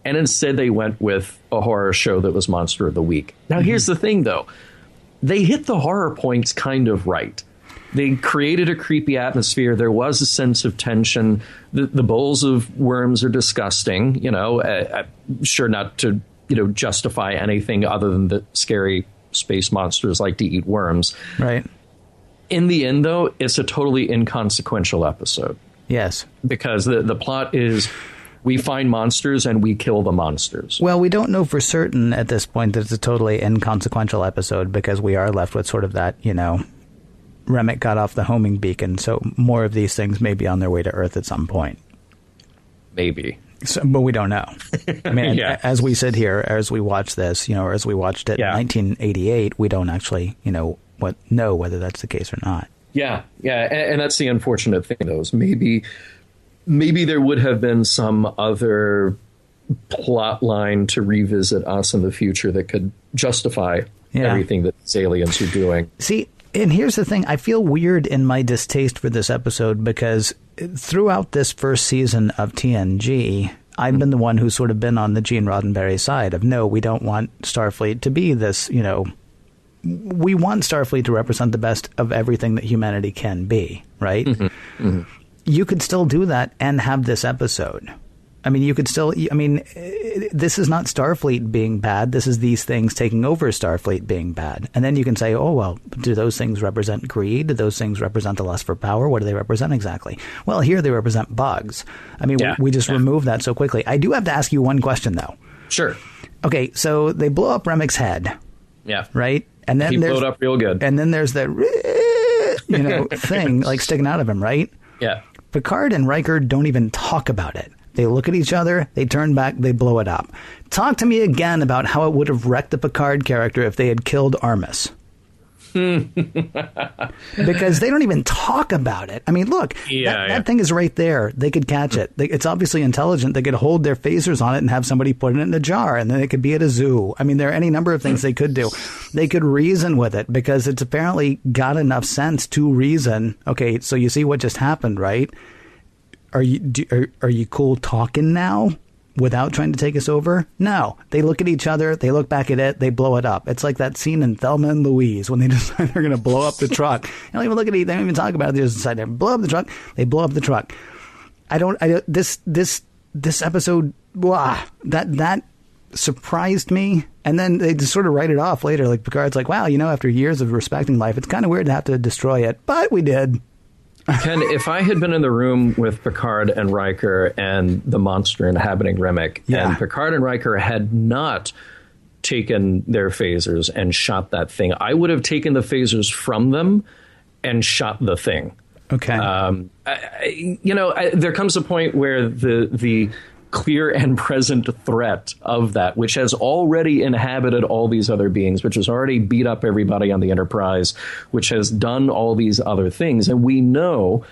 And instead they went with a horror show that was Monster of the Week. Now, here's the thing, though. They hit the horror points kind of right. They created a creepy atmosphere. There was a sense of tension. The bowls of worms are disgusting, sure not to, justify anything other than that scary space monsters like to eat worms. Right. In the end, though, it's a totally inconsequential episode. Yes. Because the plot is we find monsters and we kill the monsters. Well, we don't know for certain at this point that it's a totally inconsequential episode, because we are left with sort of that, Remick got off the homing beacon, so more of these things may be on their way to Earth at some point. Maybe. So, but we don't know. I mean, Yeah. as we sit here, as we watch this, or as we watched it in 1988, we don't actually, know whether that's the case or not. Yeah. And that's the unfortunate thing, though, is maybe there would have been some other plot line to revisit us in the future that could justify everything that these aliens are doing. See, and here's the thing. I feel weird in my distaste for this episode, because throughout this first season of TNG, I've been the one who's sort of been on the Gene Roddenberry side of, no, we don't want Starfleet to be this, we want Starfleet to represent the best of everything that humanity can be, right? You could still do that and have this episode. I mean, this is not Starfleet being bad. This is these things taking over Starfleet being bad. And then you can say, oh, well, do those things represent greed? Do those things represent the lust for power? What do they represent exactly? Well, here they represent bugs. I mean, we just remove that so quickly. I do have to ask you one question, though. Sure. Okay, so they blow up Remick's head. Yeah. Right? And then he blew it up real good. And then there's that, thing like sticking out of him, right? Yeah. Picard and Riker don't even talk about it. They look at each other, they turn back, they blow it up. Talk to me again about how it would have wrecked the Picard character if they had killed Armus. Because they don't even talk about it. I mean, look, that thing is right there. They could catch it. It's obviously intelligent. They could hold their phasers on it and have somebody put it in a jar, and then it could be at a zoo. I mean, there are any number of things they could do. They could reason with it, because it's apparently got enough sense to reason. Okay, so you see what just happened, right? Are you cool talking now without trying to take us over? No. They look at each other, they look back at it, they blow it up. It's like that scene in Thelma and Louise when they decide they're going to blow up the truck. They don't even look at it, they don't even talk about it. They just decide to blow up the truck. They blow up the truck. This episode, that surprised me. And then they just sort of write it off later. Like Picard's like, wow, after years of respecting life, it's kind of weird to have to destroy it. But we did. Ken, if I had been in the room with Picard and Riker and the monster inhabiting Remick, and Picard and Riker had not taken their phasers and shot that thing, I would have taken the phasers from them and shot the thing. Okay. There comes a point where the clear and present threat of that, which has already inhabited all these other beings, which has already beat up everybody on the Enterprise, which has done all these other things, and we know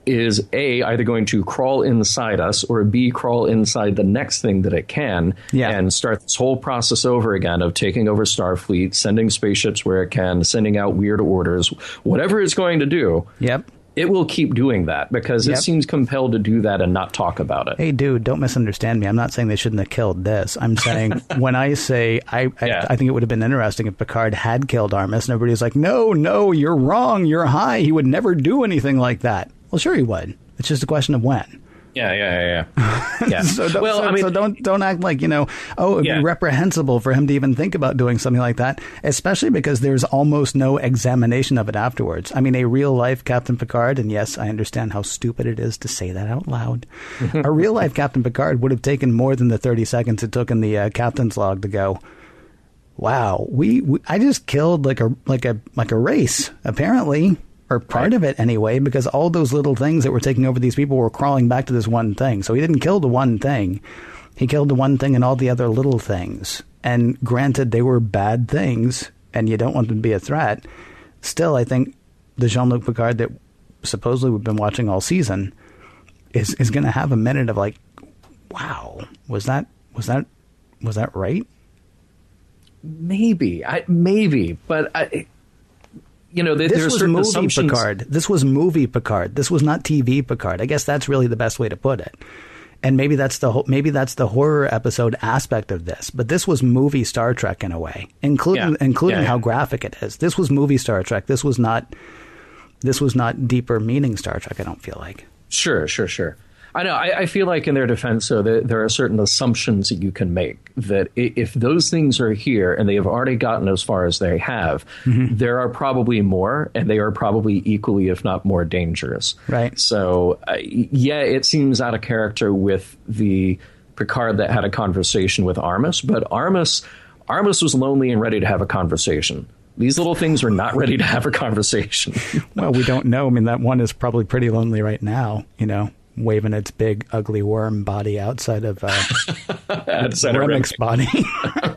is A, either going to crawl inside us, or B, crawl inside the next thing that it can, and start this whole process over again of taking over Starfleet, sending spaceships where it can, sending out weird orders, whatever it's going to do. Yep. It will keep doing that because it seems compelled to do that and not talk about it. Hey, dude, don't misunderstand me. I'm not saying they shouldn't have killed this. I'm saying when I say I think it would have been interesting if Picard had killed Armus and everybody's like, no, you're wrong. You're high. He would never do anything like that. Well, sure he would. It's just a question of when. Yeah. So don't act like, it'd be reprehensible for him to even think about doing something like that, especially because there's almost no examination of it afterwards. I mean, a real life Captain Picard, and yes, I understand how stupid it is to say that out loud. A real life Captain Picard would have taken more than the 30 seconds it took in the captain's log to go, wow, I just killed like a race, apparently. Or part of it anyway, because all those little things that were taking over these people were crawling back to this one thing. So he didn't kill the one thing. He killed the one thing and all the other little things. And granted, they were bad things, and you don't want them to be a threat. Still, I think the Jean-Luc Picard that supposedly we've been watching all season is going to have a minute of like, wow, was that right? Maybe, but this was movie Picard. This was movie Picard. This was not TV Picard. I guess that's really the best way to put it. And maybe that's the horror episode aspect of this. But this was movie Star Trek in a way, including how graphic it is. This was movie Star Trek. This was not deeper meaning Star Trek. I don't feel like. Sure. I know. I feel like in their defense, so there are certain assumptions that you can make that if those things are here and they have already gotten as far as they have, there are probably more, and they are probably equally, if not more, dangerous. Right. So, it seems out of character with the Picard that had a conversation with Armus, but Armus was lonely and ready to have a conversation. These little things are not ready to have a conversation. Well, we don't know. I mean, that one is probably pretty lonely right now, waving its big, ugly worm body outside of Remick's body.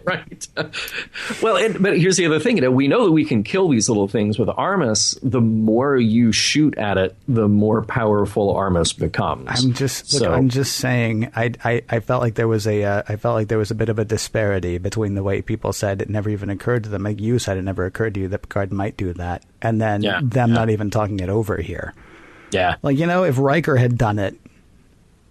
Right. Well, but here's the other thing. We know that we can kill these little things with Armus. The more you shoot at it, the more powerful Armus becomes. I'm just saying. I felt like there was a bit of a disparity between the way people said it never even occurred to them. Like you said, it never occurred to you that Picard might do that, and then them not even talking it over here. Yeah. Like, if Riker had done it,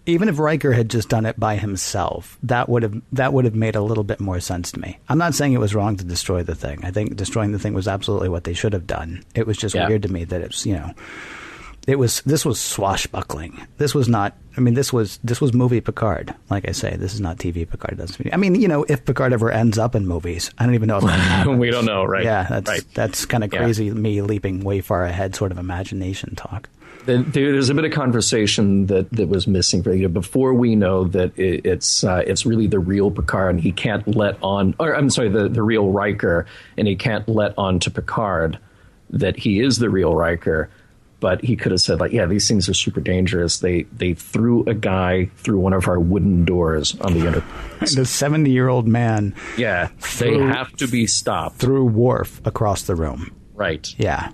even if Riker had just done it by himself, that would have made a little bit more sense to me. I'm not saying it was wrong to destroy the thing. I think destroying the thing was absolutely what they should have done. It was just weird to me that it's, this was swashbuckling. This was not, this was movie Picard. Like I say, this is not TV Picard. If Picard ever ends up in movies, I don't even know if that happens. We don't know, right? Yeah, that's kind of crazy, me leaping way far ahead sort of imagination talk. There's a bit of conversation that was missing before we know that it's really the real Picard, and he can't let on, or I'm sorry, the real Riker, and he can't let on to Picard that he is the real Riker. But he could have said, these things are super dangerous. They threw a guy through one of our wooden doors on the Enterprise. The 70-year-old man. Yeah, they have to be stopped. Through Worf across the room. Right. Yeah.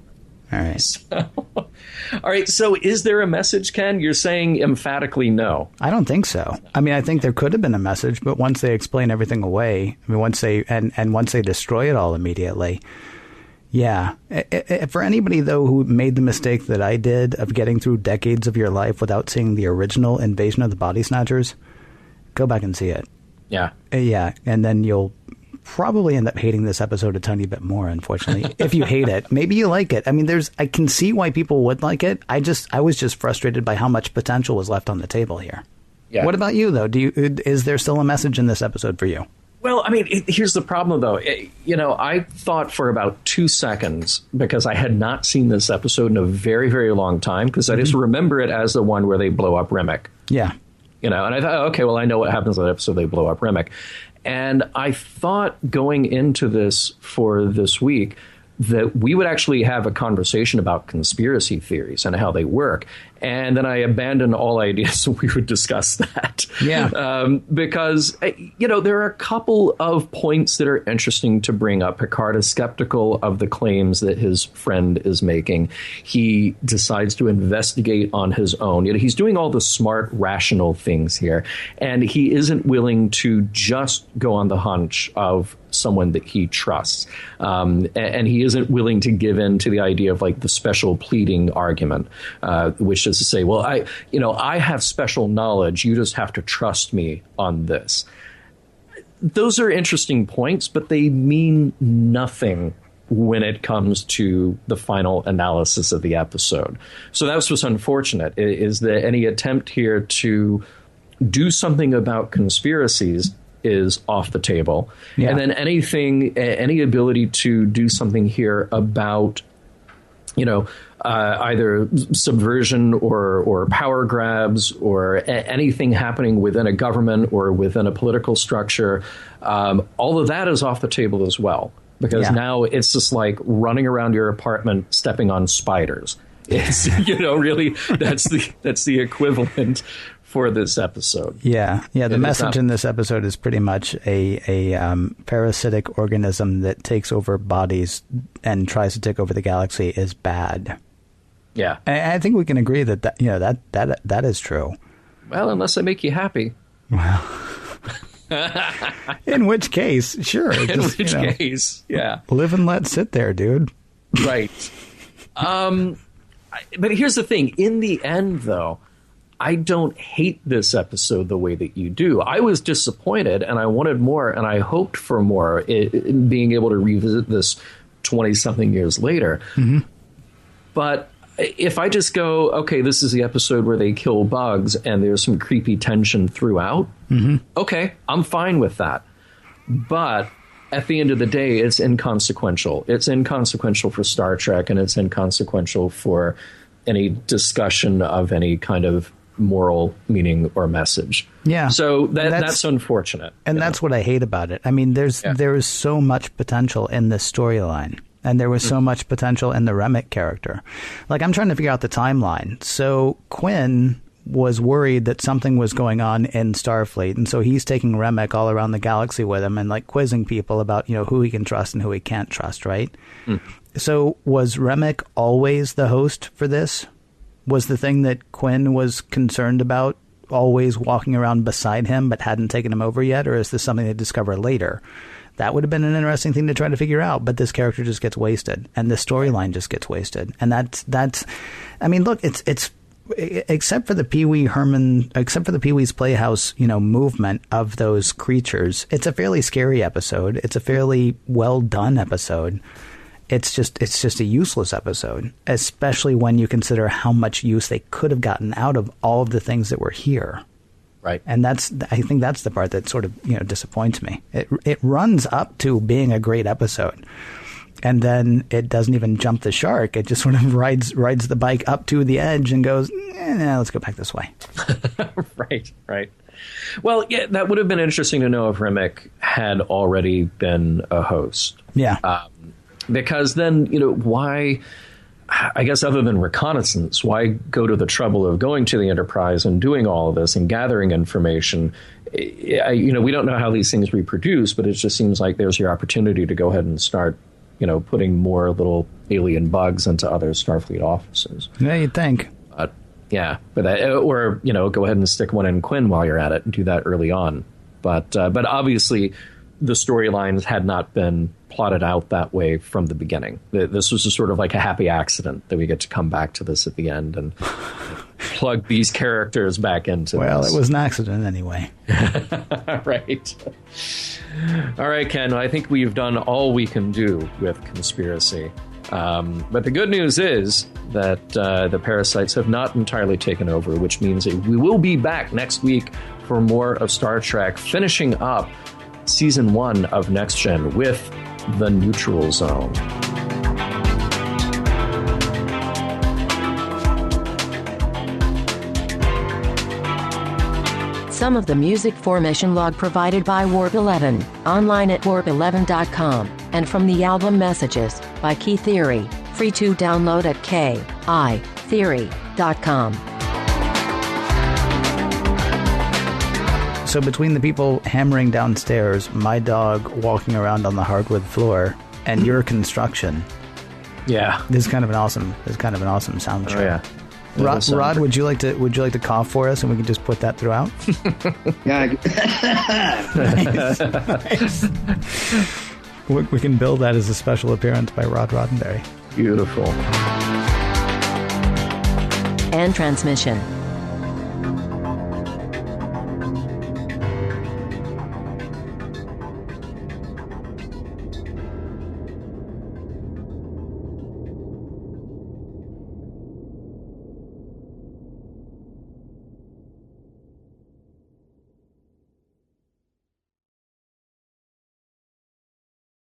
All right. All right. So is there a message, Ken? You're saying emphatically no. I don't think so. I think there could have been a message, but once they explain everything away, once they destroy it all immediately. Yeah. For anybody, though, who made the mistake that I did of getting through decades of your life without seeing the original Invasion of the Body Snatchers, go back and see it. Yeah. Yeah. And then you'll probably end up hating this episode a tiny bit more, unfortunately. If you hate it, maybe you like it. I can see why people would like it. I was just frustrated by how much potential was left on the table here. Yeah. What about you, though? Is there still a message in this episode for you? Well, I mean, here's the problem, though. I thought for about 2 seconds, because I had not seen this episode in a very, very long time, because I just remember it as the one where they blow up Remick. Yeah. And I thought, okay, well, I know what happens in that episode. They blow up Remick. And I thought going into this for this week that we would actually have a conversation about conspiracy theories and how they work. And then I abandoned all ideas so we would discuss that. Yeah. Because, there are a couple of points that are interesting to bring up. Picard is skeptical of the claims that his friend is making. He decides to investigate on his own. He's doing all the smart, rational things here. And he isn't willing to just go on the hunch of someone that he trusts. And he isn't willing to give in to the idea of like the special pleading argument, which is to say, well, I have special knowledge. You just have to trust me on this. Those are interesting points, but they mean nothing when it comes to the final analysis of the episode. So that's what's unfortunate, is that any attempt here to do something about conspiracies is off the table. Yeah. And then any ability to do something here about, either subversion or power grabs or anything happening within a government or within a political structure, all of that is off the table as well. Because now it's just like running around your apartment, stepping on spiders. It's, really, that's the equivalent for this episode. Yeah. The message in this episode is pretty much a parasitic organism that takes over bodies and tries to take over the galaxy is bad. Yeah. And I think we can agree that is true. Well, unless they make you happy. Well, in which case, sure. Case, yeah. Live and let sit there, dude. Right. But here's the thing. In the end, though, I don't hate this episode the way that you do. I was disappointed, and I wanted more, and I hoped for more, being able to revisit this 20-something years later. Mm-hmm. But if I just go, okay, this is the episode where they kill bugs, and there's some creepy tension throughout, okay, I'm fine with that. But at the end of the day, it's inconsequential. It's inconsequential for Star Trek, and it's inconsequential for any discussion of any kind of moral meaning or message. Yeah. So that's unfortunate. And that's what I hate about it. I mean, there is so much potential in this storyline. And there was so much potential in the Remick character. Like, I'm trying to figure out the timeline. So Quinn was worried that something was going on in Starfleet. And so he's taking Remick all around the galaxy with him and like quizzing people about, who he can trust and who he can't trust, right? So was Remick always the host for this? Was the thing that Quinn was concerned about always walking around beside him but hadn't taken him over yet? Or is this something they discover later? That would have been an interesting thing to try to figure out, but this character just gets wasted, and the storyline just gets wasted. And that's, I mean, look, it's except for the Pee-wee's Playhouse, movement of those creatures, it's a fairly scary episode. It's a fairly well done episode. It's just a useless episode, especially when you consider how much use they could have gotten out of all of the things that were here. Right. And I think that's the part that sort of, disappoints me. It runs up to being a great episode. And then it doesn't even jump the shark. It just sort of rides the bike up to the edge and goes, let's go back this way. Right. Well, yeah, that would have been interesting to know if Remick had already been a host. Yeah. Because then, why, I guess other than reconnaissance, why go to the trouble of going to the Enterprise and doing all of this and gathering information? We don't know how these things reproduce, but it just seems like there's your opportunity to go ahead and start, putting more little alien bugs into other Starfleet offices. Yeah, you'd think. Or go ahead and stick one in Quinn while you're at it and do that early on. But obviously the storylines had not been plotted out that way from the beginning. This was just sort of like a happy accident that we get to come back to this at the end and plug these characters back into this. Well, it was an accident anyway. Right. All right, Ken, I think we've done all we can do with conspiracy. But the good news is that the parasites have not entirely taken over, which means that we will be back next week for more of Star Trek, finishing up Season 1 of Next Gen with The Neutral Zone. Some of the music formation log provided by Warp 11, online at warp11.com, and from the album Messages by Key Theory, free to download at kitheory.com. So between the people hammering downstairs, my dog walking around on the hardwood floor, and your construction, this is kind of an awesome soundtrack. Oh yeah. Rod, would you like to cough for us, and we can just put that throughout? Nice. We can build that as a special appearance by Rod Roddenberry. Beautiful. And transmission.